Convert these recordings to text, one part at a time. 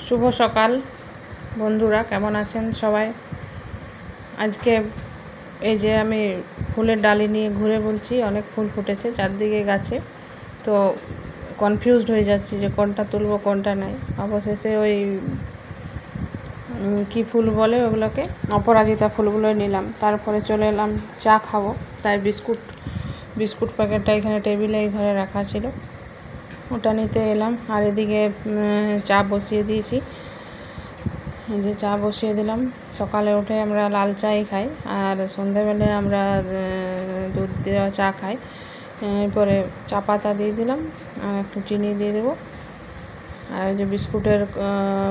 শুভ সকাল বন্ধুরা, কেমন আছেন সবাই? আজকে এই যে আমি ফুলের ডালি নিয়ে ঘুরে বলছি, অনেক ফুল ফুটেছে চারদিকে গাছে। তো কনফিউজড হয়ে যাচ্ছি যে কোনটা তুলবো কোনটা নাই। অবশেষে ওই কি ফুল বলে ওগুলোকে, অপরাজিতা ফুলগুলোই নিলাম। তারপরে চলে এলাম চা খাবো, তাই বিস্কুট প্যাকেটটা এখানে টেবিলে এই ঘরে রাখা ছিল, ওটা নিতে এলাম। আর এদিকে চা বসিয়ে দিয়েছি, এই যে চা বসিয়ে দিলাম। সকালে উঠে আমরা লাল চাই খাই, আর সন্ধ্যাবেলায় আমরা দুধ দেওয়া চা খাই। এরপরে চা পাতা দিয়ে দিলাম, আর একটু চিনি দিয়ে দেবো। আর যে বিস্কুটের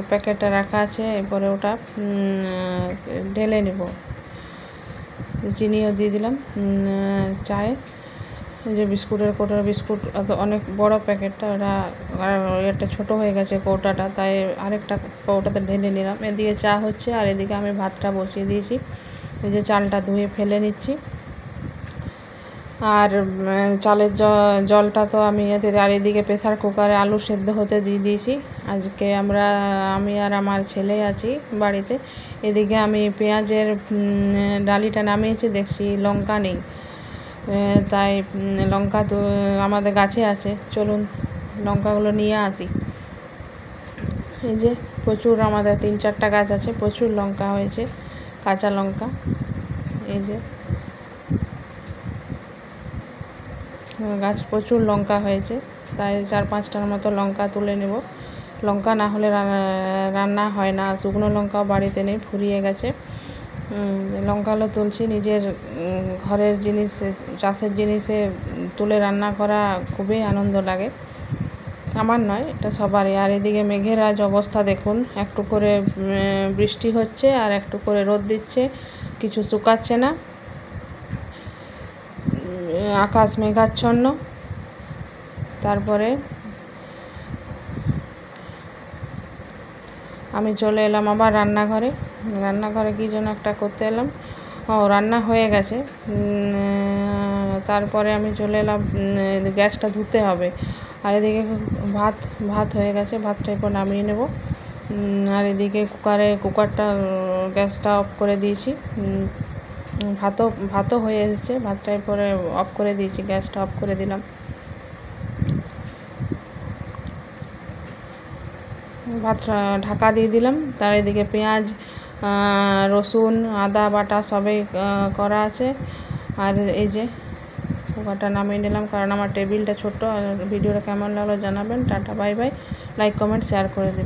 প্যাকেটটা রাখা আছে, এরপরে ওটা ঢেলে নেব। চিনিও দিয়ে দিলাম চায়ে। যে বিস্কুটের কৌটার বিস্কুট অনেক বড় প্যাকেটটা, ওটা একটা ছোটো হয়ে গেছে কৌটাটা, তাই আরেকটা কৌটাতে ঢেলে নিলাম। এদিকে চা হচ্ছে, আর এদিকে আমি ভাতটা বসিয়ে দিয়েছি। এই যে চালটা ধুয়ে ফেলে নিচ্ছি। আর চালের জলটা তো আমি আর এদিকে প্রেসার কুকারে আলু সেদ্ধ হতে দিয়ে দিয়েছি। আজকে আমি আর আমার ছেলে আছি বাড়িতে। এদিকে আমি পেঁয়াজের ডালিটা নামিয়েছি, দেখছি লঙ্কা নেই, তাই লঙ্কা তো আমাদের গাছে আছে, চলুন লঙ্কাগুলো নিয়ে আসি। এই যে প্রচুর, আমাদের 3-4টা গাছ আছে, প্রচুর লঙ্কা হয়েছে, কাঁচা লঙ্কা। এই যে গাছ প্রচুর লঙ্কা হয়েছে, তাই 4-5টার মতো লঙ্কা তুলে নেব। লঙ্কা না হলে রান্না হয় না। শুকনো লঙ্কাও বাড়িতে নেই, ফুরিয়ে গেছে। লঙ্কাগুলো তুলছি। নিজের ঘরের জিনিস, চাষের জিনিসে তুলে রান্না করা খুবই আনন্দ লাগে, আমার নয়, এটা সবারই। আর এদিকে মেঘের আজ অবস্থা দেখুন, একটু করে বৃষ্টি হচ্ছে আর একটু করে রোদ দিচ্ছে, কিছু শুকাচ্ছে না, আকাশ মেঘাচ্ছন্ন। তারপরে আমি চলে এলাম আবার রান্নাঘরে কী যেন একটা করতে এলাম। রান্না হয়ে গেছে। তারপরে আমি চলে এলাম, গ্যাসটা ধুতে হবে। আর এদিকে ভাত হয়ে গেছে, ভাতটা এরপর নামিয়ে নেব। আর এদিকে কুকারটা গ্যাসটা অফ করে দিয়েছি। ভাতও হয়ে এসেছে, ভাতটা এরপরে অফ করে দিয়েছি, গ্যাসটা অফ করে দিলাম। ভাতটা ঢাকা দিয়ে দিলাম। তার এদিকে পেঁয়াজ, রসুন, আদা বাটা সবই করা আছে। আর এই যে কুকারটা নামিয়ে নিলাম, কারণ আমার টেবিলটা ছোট। ভিডিওটা কেমন লাগলো জানাবেন। Tata, bye bye. Like, comment, share করে দেবেন।